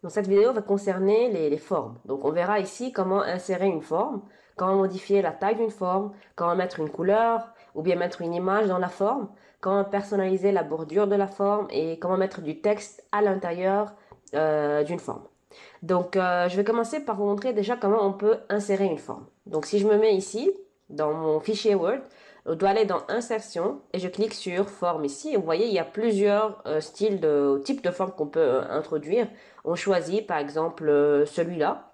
Donc cette vidéo va concerner les formes. Donc on verra ici comment insérer une forme, comment modifier la taille d'une forme, comment mettre une couleur ou bien mettre une image dans la forme, comment personnaliser la bordure de la forme et comment mettre du texte à l'intérieur d'une forme. Donc je vais commencer par vous montrer déjà comment on peut insérer une forme. Donc si je me mets ici, dans mon fichier Word, je dois aller dans Insertion et je clique sur Forme ici. Et vous voyez, il y a plusieurs types de formes qu'on peut introduire. On choisit par exemple celui-là.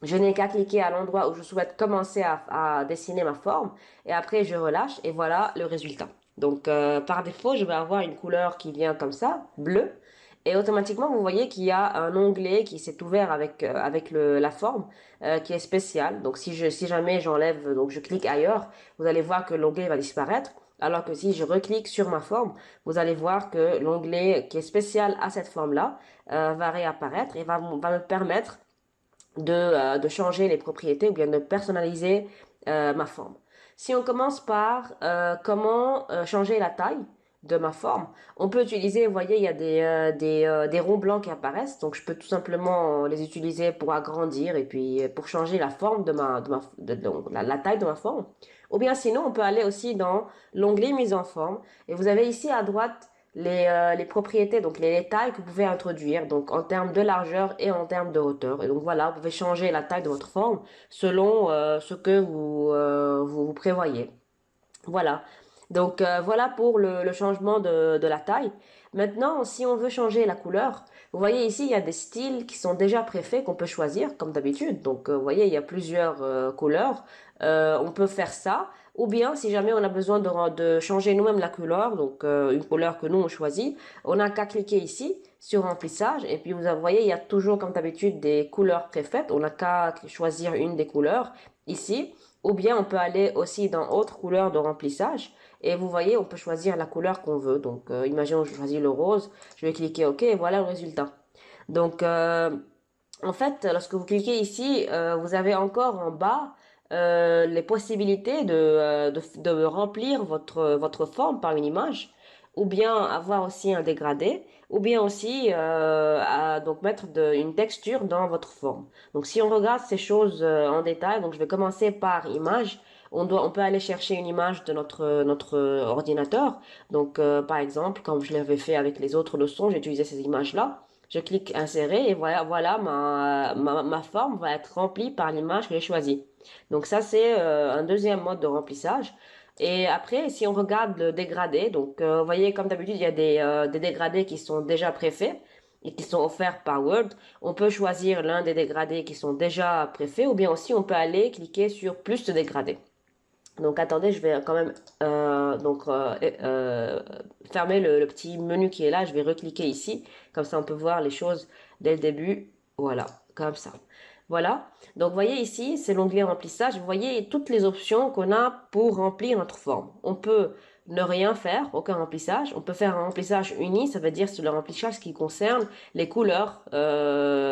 Je n'ai qu'à cliquer à l'endroit où je souhaite commencer à dessiner ma forme et après je relâche et voilà le résultat. Donc par défaut, je vais avoir une couleur qui vient comme ça, bleu, et automatiquement vous voyez qu'il y a un onglet qui s'est ouvert avec la forme qui est spécial. Donc si jamais j'enlève, donc je clique ailleurs, vous allez voir que l'onglet va disparaître. Alors que si je reclique sur ma forme, vous allez voir que l'onglet qui est spécial à cette forme-là va réapparaître et va me permettre de changer les propriétés ou bien de personnaliser ma forme. Si on commence par comment changer la taille de ma forme, on peut utiliser, vous voyez, il y a des ronds blancs qui apparaissent, donc je peux tout simplement les utiliser pour agrandir et puis pour changer la forme donc la taille de ma forme. Ou bien sinon, on peut aller aussi dans l'onglet mise en forme et vous avez ici à droite les propriétés, donc les tailles que vous pouvez introduire, donc en termes de largeur et en termes de hauteur. Et donc voilà, vous pouvez changer la taille de votre forme selon ce que vous prévoyez. Voilà. Donc voilà pour le changement de la taille. Maintenant, si on veut changer la couleur, vous voyez ici, il y a des styles qui sont déjà préfaits qu'on peut choisir, comme d'habitude. Donc vous voyez, il y a plusieurs couleurs. On peut faire ça. Ou bien, si jamais on a besoin de changer nous-mêmes la couleur, donc une couleur que nous on choisit, on n'a qu'à cliquer ici sur remplissage. Et puis vous voyez, il y a toujours comme d'habitude des couleurs préfaites. On n'a qu'à choisir une des couleurs ici. Ou bien on peut aller aussi dans autre couleur de remplissage. Et vous voyez, on peut choisir la couleur qu'on veut. Donc, imaginons que je choisis le rose. Je vais cliquer OK et voilà le résultat. Donc, en fait, lorsque vous cliquez ici, vous avez encore en bas les possibilités de remplir votre forme par une image, ou bien avoir aussi un dégradé, ou bien aussi donc mettre une texture dans votre forme. Donc si on regarde ces choses en détail, donc je vais commencer par image. On peut aller chercher une image de notre ordinateur. Donc par exemple, comme je l'avais fait avec les autres leçons, j'ai utilisé ces images-là. Je clique insérer et voilà ma forme va être remplie par l'image que j'ai choisie. Donc ça c'est un deuxième mode de remplissage. Et après, si on regarde le dégradé, donc vous voyez comme d'habitude il y a des dégradés qui sont déjà préfaits et qui sont offerts par Word. On peut choisir l'un des dégradés qui sont déjà préfaits ou bien aussi on peut aller cliquer sur plus de dégradés. Donc attendez, je vais quand même fermer le petit menu qui est là. Je vais recliquer ici. Comme ça, on peut voir les choses dès le début. Voilà, comme ça. Voilà. Donc, vous voyez ici, c'est l'onglet remplissage. Vous voyez toutes les options qu'on a pour remplir notre forme. On peut ne rien faire, aucun remplissage. On peut faire un remplissage uni, ça veut dire c'est le remplissage qui concerne les couleurs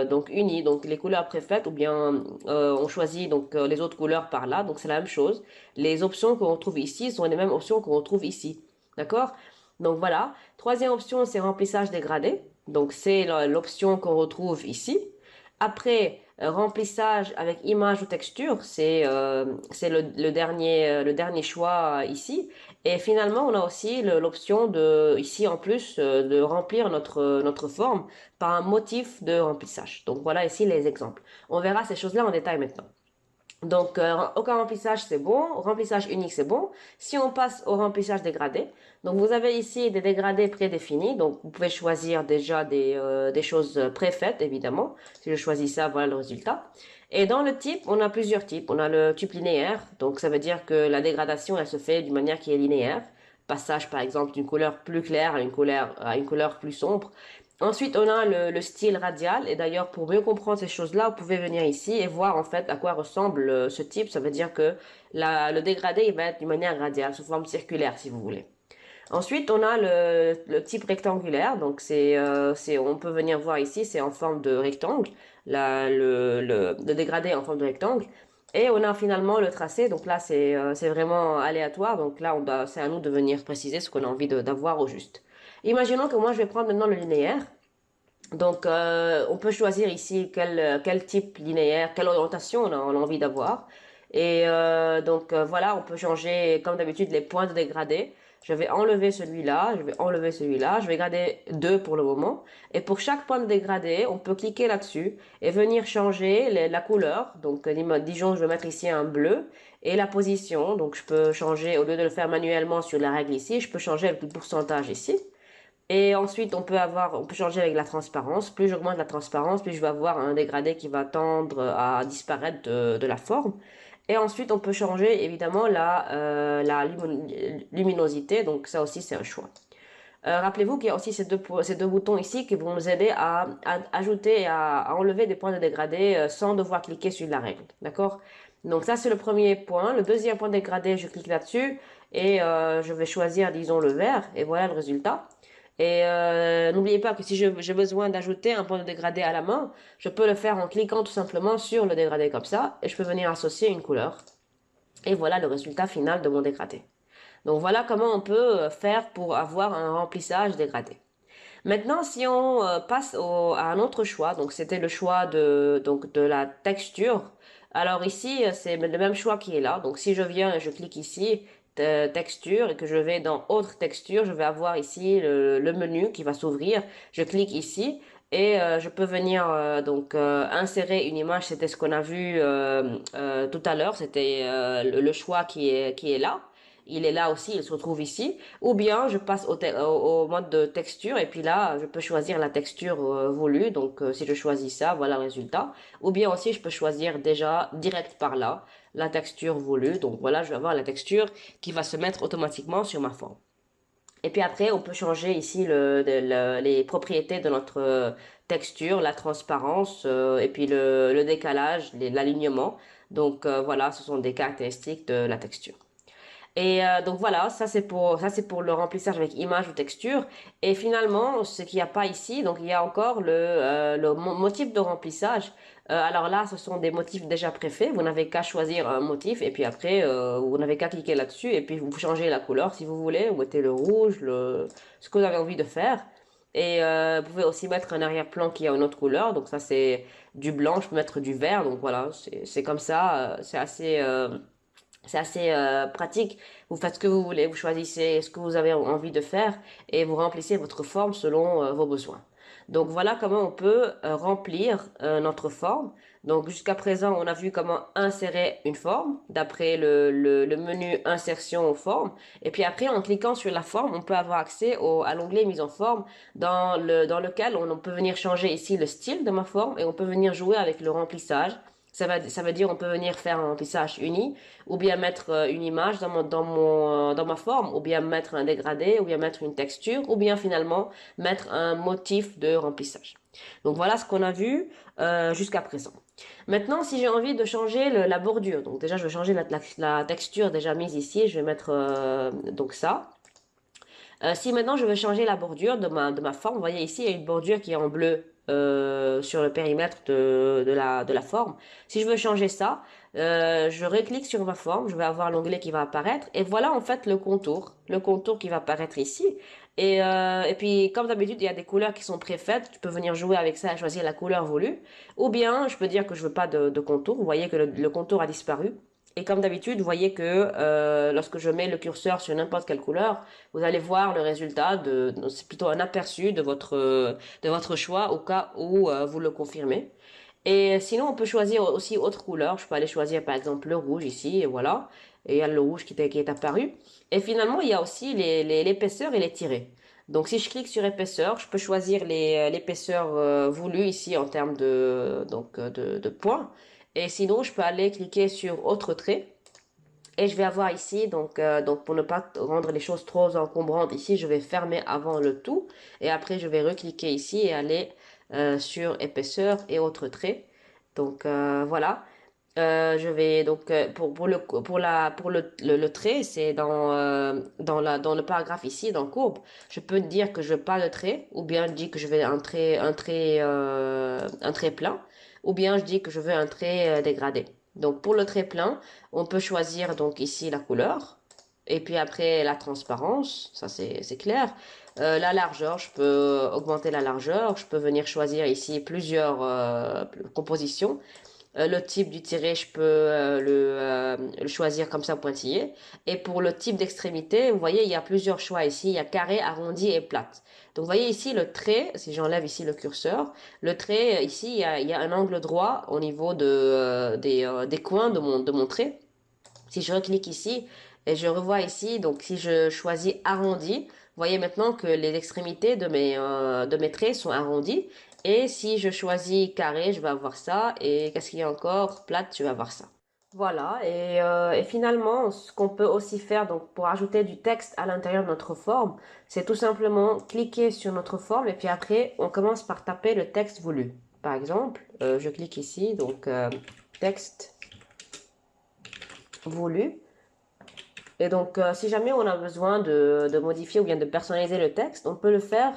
donc unies, donc les couleurs préfaites, ou bien on choisit donc les autres couleurs par là, donc c'est la même chose. Les options qu'on retrouve ici sont les mêmes options qu'on retrouve ici, d'accord? Donc voilà. Troisième option, c'est remplissage dégradé, donc c'est l'option qu'on retrouve ici. Après, remplissage avec image ou texture, c'est le dernier choix ici. Et finalement, on a aussi l'option de, ici en plus, de remplir notre forme par un motif de remplissage. Donc voilà ici les exemples. On verra ces choses-là en détail maintenant. Donc, aucun remplissage, c'est bon. Remplissage unique, c'est bon. Si on passe au remplissage dégradé, donc vous avez ici des dégradés prédéfinis. Donc, vous pouvez choisir déjà des choses préfaites, évidemment. Si je choisis ça, voilà le résultat. Et dans le type, on a plusieurs types. On a le type linéaire. Donc, ça veut dire que la dégradation, elle se fait d'une manière qui est linéaire. Passage, par exemple, d'une couleur plus claire à une couleur plus sombre. Ensuite, on a le style radial. Et d'ailleurs, pour mieux comprendre ces choses-là, vous pouvez venir ici et voir en fait à quoi ressemble ce type. Ça veut dire que le dégradé, il va être d'une manière radiale, sous forme circulaire, si vous voulez. Ensuite, on a le type rectangulaire. Donc, on peut venir voir ici, c'est en forme de rectangle. Le dégradé est en forme de rectangle. Et on a finalement le tracé. Donc là, c'est vraiment aléatoire. Donc là, c'est à nous de venir préciser ce qu'on a envie d'avoir au juste. Imaginons que moi, je vais prendre maintenant le linéaire. Donc, on peut choisir ici quel type linéaire, quelle orientation on a envie d'avoir. Et voilà, on peut changer comme d'habitude les points de dégradé. Je vais enlever celui-là, je vais enlever celui-là, je vais garder deux pour le moment. Et pour chaque point de dégradé, on peut cliquer là-dessus et venir changer la couleur. Donc, disons, je vais mettre ici un bleu et la position. Donc, je peux changer, au lieu de le faire manuellement sur la règle ici, je peux changer avec le pourcentage ici. Et ensuite, on peut changer avec la transparence. Plus j'augmente la transparence, plus je vais avoir un dégradé qui va tendre à disparaître de la forme. Et ensuite, on peut changer évidemment la luminosité. Donc ça aussi, c'est un choix. Rappelez-vous qu'il y a aussi ces deux boutons ici qui vont nous aider à ajouter et à enlever des points de dégradé sans devoir cliquer sur la règle. D'accord? Donc ça, c'est le premier point. Le deuxième point de dégradé, je clique là-dessus et je vais choisir, disons, le vert. Et voilà le résultat. Et n'oubliez pas que si j'ai besoin d'ajouter un point de dégradé à la main, je peux le faire en cliquant tout simplement sur le dégradé comme ça, et je peux venir associer une couleur. Et voilà le résultat final de mon dégradé. Donc voilà comment on peut faire pour avoir un remplissage dégradé. Maintenant, si on passe à un autre choix, donc c'était le choix de la texture. Alors ici, c'est le même choix qui est là. Donc si je viens et je clique ici, texture, et que je vais dans autre texture, je vais avoir ici le menu qui va s'ouvrir. Je clique ici et je peux venir insérer une image. C'était ce qu'on a vu tout à l'heure. C'était le choix qui est là. Il est là aussi, il se retrouve ici. Ou bien je passe au mode de texture et puis là, je peux choisir la texture voulue. Donc si je choisis ça, voilà le résultat. Ou bien aussi, je peux choisir déjà direct par là la texture voulue. Donc voilà, je vais avoir la texture qui va se mettre automatiquement sur ma forme. Et puis après, on peut changer ici les propriétés de notre texture, la transparence et puis le décalage, l'alignement. Donc voilà, ce sont des caractéristiques de la texture. Et donc voilà, ça c'est pour le remplissage avec image ou texture. Et finalement, ce qu'il n'y a pas ici, donc il y a encore le motif de remplissage. Alors là, ce sont des motifs déjà préfaits. Vous n'avez qu'à choisir un motif et puis après, vous n'avez qu'à cliquer là-dessus et puis vous changez la couleur si vous voulez. Vous mettez le rouge, ce que vous avez envie de faire. Et vous pouvez aussi mettre un arrière-plan qui a une autre couleur. Donc ça c'est du blanc, je peux mettre du vert. Donc voilà, c'est comme ça. C'est assez pratique. Vous faites ce que vous voulez, vous choisissez ce que vous avez envie de faire et vous remplissez votre forme selon vos besoins. Donc voilà comment on peut remplir notre forme. Donc jusqu'à présent, on a vu comment insérer une forme d'après le menu insertion aux formes. Et puis après, en cliquant sur la forme, on peut avoir accès à l'onglet mise en forme dans lequel on peut venir changer ici le style de ma forme et on peut venir jouer avec le remplissage. Ça veut dire on peut venir faire un remplissage uni ou bien mettre une image dans ma forme, ou bien mettre un dégradé, ou bien mettre une texture, ou bien finalement mettre un motif de remplissage. Donc voilà ce qu'on a vu jusqu'à présent. Maintenant, si j'ai envie de changer la bordure, donc déjà je vais changer la texture déjà mise ici, je vais mettre donc ça. Si maintenant je veux changer la bordure de ma forme, vous voyez ici il y a une bordure qui est en bleu sur le périmètre de la forme. Si je veux changer ça, je reclique sur ma forme, je vais avoir l'onglet qui va apparaître et voilà en fait le contour qui va apparaître ici. Et puis comme d'habitude il y a des couleurs qui sont préfaites, tu peux venir jouer avec ça et choisir la couleur voulue. Ou bien je peux dire que je veux pas de contour, vous voyez que le contour a disparu. Et comme d'habitude, vous voyez que lorsque je mets le curseur sur n'importe quelle couleur, vous allez voir le résultat c'est plutôt un aperçu de votre choix au cas où vous le confirmez. Et sinon, on peut choisir aussi autre couleur. Je peux aller choisir par exemple le rouge ici, et voilà. Et il y a le rouge qui est apparu. Et finalement, il y a aussi l'épaisseur et les tirés. Donc si je clique sur épaisseur, je peux choisir l'épaisseur voulue ici en termes de points. Et sinon, je peux aller cliquer sur autre trait. Et je vais avoir ici, donc pour ne pas rendre les choses trop encombrantes, ici je vais fermer avant le tout. Et après je vais recliquer ici et aller sur épaisseur et autres traits. Donc voilà. Je vais donc pour le trait, c'est dans le paragraphe ici, dans courbe. Je peux dire que je veux pas le trait, ou bien je dis que je veux un trait plein, ou bien je dis que je veux un trait dégradé. Donc pour le trait plein, on peut choisir donc ici la couleur et puis après la transparence, ça c'est clair. La largeur, je peux augmenter la largeur. Je peux venir choisir ici plusieurs compositions. Le type du tiret, je peux le choisir comme ça pointillé. Et pour le type d'extrémité, vous voyez, il y a plusieurs choix ici. Il y a carré, arrondi et plate. Donc, vous voyez ici le trait, si j'enlève ici le curseur, le trait, ici, il y a un angle droit au niveau des coins de mon trait. Si je reclique ici et je revois ici, donc si je choisis arrondi, vous voyez maintenant que les extrémités de mes traits sont arrondies. Et si je choisis carré, je vais avoir ça. Et qu'est-ce qu'il y a encore? Plate, je vais avoir ça. Voilà, et finalement, ce qu'on peut aussi faire donc pour ajouter du texte à l'intérieur de notre forme, c'est tout simplement cliquer sur notre forme et puis après, on commence par taper le texte voulu. Par exemple, je clique ici, donc texte voulu. Et donc, si jamais on a besoin de modifier ou bien de personnaliser le texte, on peut le faire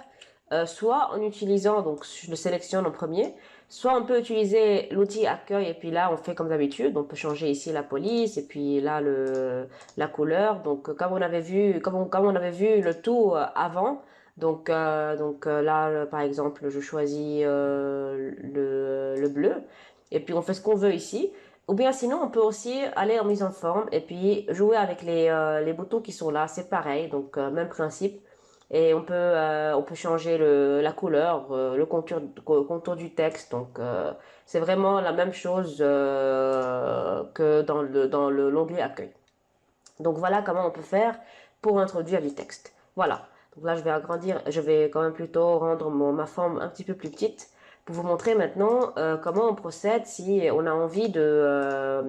soit en utilisant, donc je le sélectionne en premier, soit on peut utiliser l'outil accueil et puis là on fait comme d'habitude, on peut changer ici la police et puis là la couleur. Donc comme on avait vu, comme on avait vu le tout avant, là par exemple je choisis le bleu et puis on fait ce qu'on veut ici. Ou bien sinon, on peut aussi aller en mise en forme et puis jouer avec les boutons qui sont là. C'est pareil, donc même principe. Et on peut changer la couleur, contour du texte. Donc, c'est vraiment la même chose que dans l'onglet accueil. Donc, voilà comment on peut faire pour introduire du texte. Voilà. Donc là, je vais agrandir, je vais quand même plutôt rendre ma forme un petit peu plus petite pour vous montrer maintenant comment on procède si on a envie de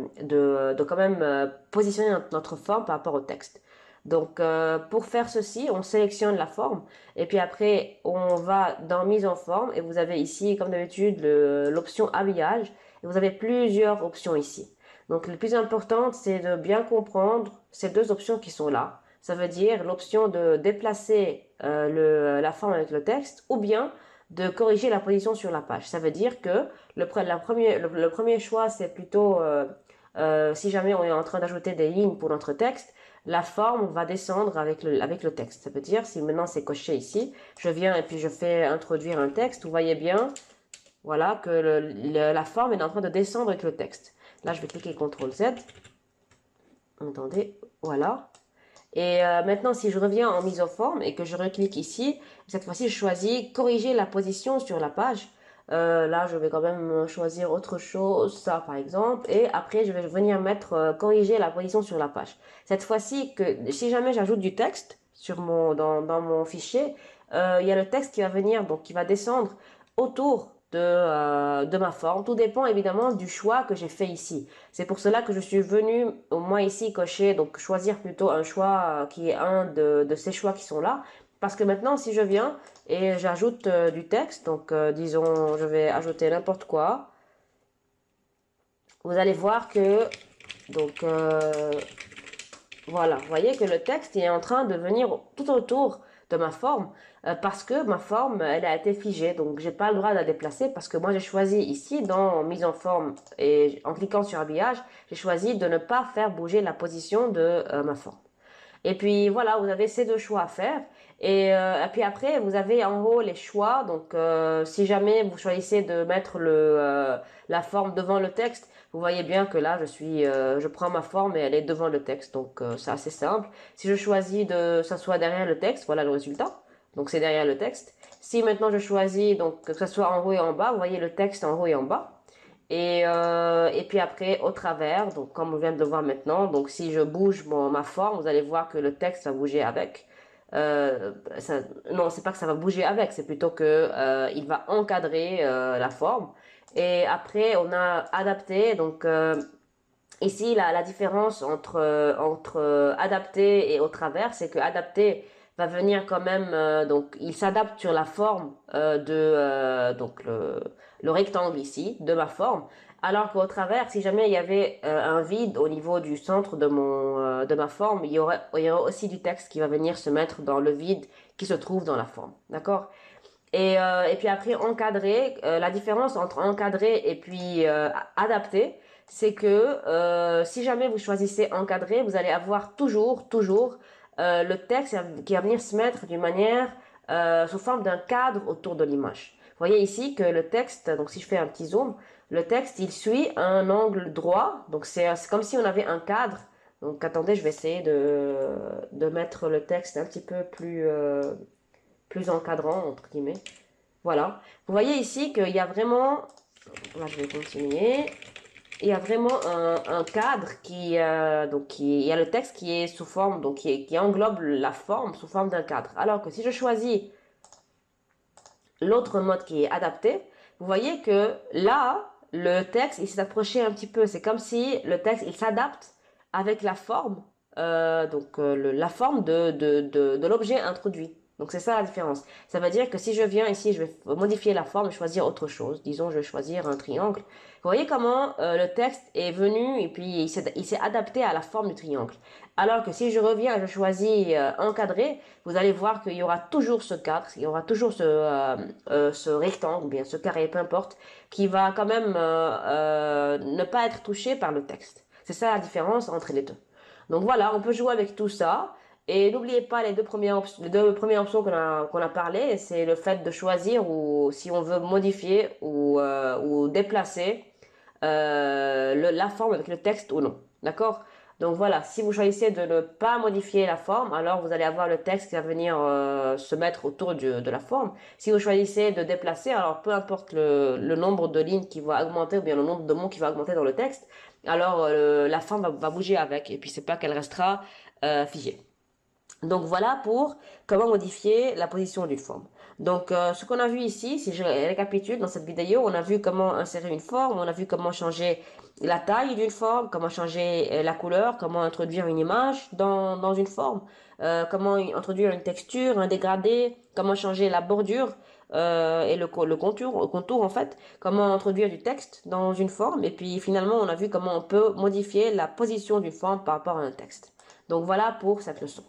quand même positionner notre forme par rapport au texte. Donc, pour faire ceci, on sélectionne la forme et puis après, on va dans mise en forme et vous avez ici, comme d'habitude, l'option habillage et vous avez plusieurs options ici. Donc, le plus important, c'est de bien comprendre ces deux options qui sont là. Ça veut dire l'option de déplacer la forme avec le texte ou bien de corriger la position sur la page. Ça veut dire que le premier choix, c'est plutôt si jamais on est en train d'ajouter des lignes pour notre texte, la forme va descendre avec le texte. Ça veut dire, si maintenant c'est coché ici, je viens et puis je fais introduire un texte, vous voyez bien, voilà, que la forme est en train de descendre avec le texte. Là, je vais cliquer CTRL Z. Attendez, voilà. Et maintenant, si je reviens en mise en forme et que je reclique ici, cette fois-ci, je choisis corriger la position sur la page. Là, je vais quand même choisir autre chose, ça par exemple. Et après, je vais venir mettre corriger la position sur la page. Cette fois-ci, si jamais j'ajoute du texte dans mon fichier, il y a le texte qui va venir, donc qui va descendre autour de ma forme. Tout dépend évidemment du choix que j'ai fait ici. C'est pour cela que je suis venue, au moins ici, cocher, donc choisir plutôt un choix qui est un de ces choix qui sont là. Parce que maintenant, si je viens et j'ajoute du texte, donc disons, je vais ajouter n'importe quoi, vous allez voir que, donc voilà, vous voyez que le texte est en train de venir tout autour de ma forme parce que ma forme, elle a été figée. Donc, j'ai pas le droit de la déplacer parce que moi, j'ai choisi ici dans mise en forme et en cliquant sur habillage, j'ai choisi de ne pas faire bouger la position de ma forme. Et puis voilà, vous avez ces deux choix à faire. Et puis après, vous avez en haut les choix. Donc si jamais vous choisissez de mettre la forme devant le texte, vous voyez bien que là, je prends ma forme et elle est devant le texte. Donc c'est assez simple. Si je choisis de ça soit derrière le texte, voilà le résultat. Donc c'est derrière le texte. Si maintenant je choisis donc que ce soit en haut et en bas, vous voyez le texte en haut et en bas. Et puis après, au travers, donc comme on vient de le voir maintenant, donc si je bouge ma forme, vous allez voir que le texte va bouger avec. Ça, non, c'est pas que ça va bouger avec, c'est plutôt que il va encadrer la forme. Et après, on a adapté, donc ici, la différence entre adapté et au travers, c'est que adapté va venir quand même, donc il s'adapte sur la forme donc le rectangle ici, de ma forme, alors qu'au travers, si jamais il y avait un vide au niveau du centre de ma forme, il y aurait aussi du texte qui va venir se mettre dans le vide qui se trouve dans la forme, d'accord? Et puis après, encadrer, la différence entre encadrer et puis adapter, c'est que si jamais vous choisissez encadrer, vous allez avoir toujours le texte qui va venir se mettre d'une manière sous forme d'un cadre autour de l'image. Vous voyez ici que le texte, donc si je fais un petit zoom, le texte il suit un angle droit, donc c'est comme si on avait un cadre. Donc attendez, je vais essayer de mettre le texte un petit peu plus encadrant, entre guillemets. Voilà. Vous voyez ici qu'il y a vraiment, là je vais continuer, il y a vraiment un cadre il y a le texte qui est sous forme, donc qui englobe la forme sous forme d'un cadre. Alors que si je choisis l'autre mode qui est adapté, vous voyez que là, le texte, il s'est approché un petit peu. C'est comme si le texte, il s'adapte avec la forme, la forme de l'objet introduit. Donc c'est ça la différence. Ça veut dire que si je viens ici, je vais modifier la forme et choisir autre chose. Disons, je vais choisir un triangle. Vous voyez comment le texte est venu et puis il s'est adapté à la forme du triangle. Alors que si je reviens et je choisis encadré, vous allez voir qu'il y aura toujours ce cadre, il y aura toujours ce rectangle, ou bien ce carré, peu importe, qui va quand même ne pas être touché par le texte. C'est ça la différence entre les deux. Donc voilà, on peut jouer avec tout ça. Et n'oubliez pas les deux premières options qu'on a parlé, c'est le fait de choisir ou si on veut modifier ou déplacer la forme avec le texte ou non. D'accord? Donc voilà, si vous choisissez de ne pas modifier la forme, alors vous allez avoir le texte qui va venir se mettre autour de la forme. Si vous choisissez de déplacer, alors peu importe le nombre de lignes qui va augmenter ou bien le nombre de mots qui va augmenter dans le texte, alors la forme va bouger avec et puis c'est pas qu'elle restera figée. Donc voilà pour comment modifier la position d'une forme. Donc ce qu'on a vu ici, si je récapitule dans cette vidéo, on a vu comment insérer une forme, on a vu comment changer la taille d'une forme, comment changer la couleur, comment introduire une image dans une forme, comment introduire une texture, un dégradé, comment changer la bordure et le contour en fait, comment introduire du texte dans une forme, et puis finalement on a vu comment on peut modifier la position d'une forme par rapport à un texte. Donc voilà pour cette leçon.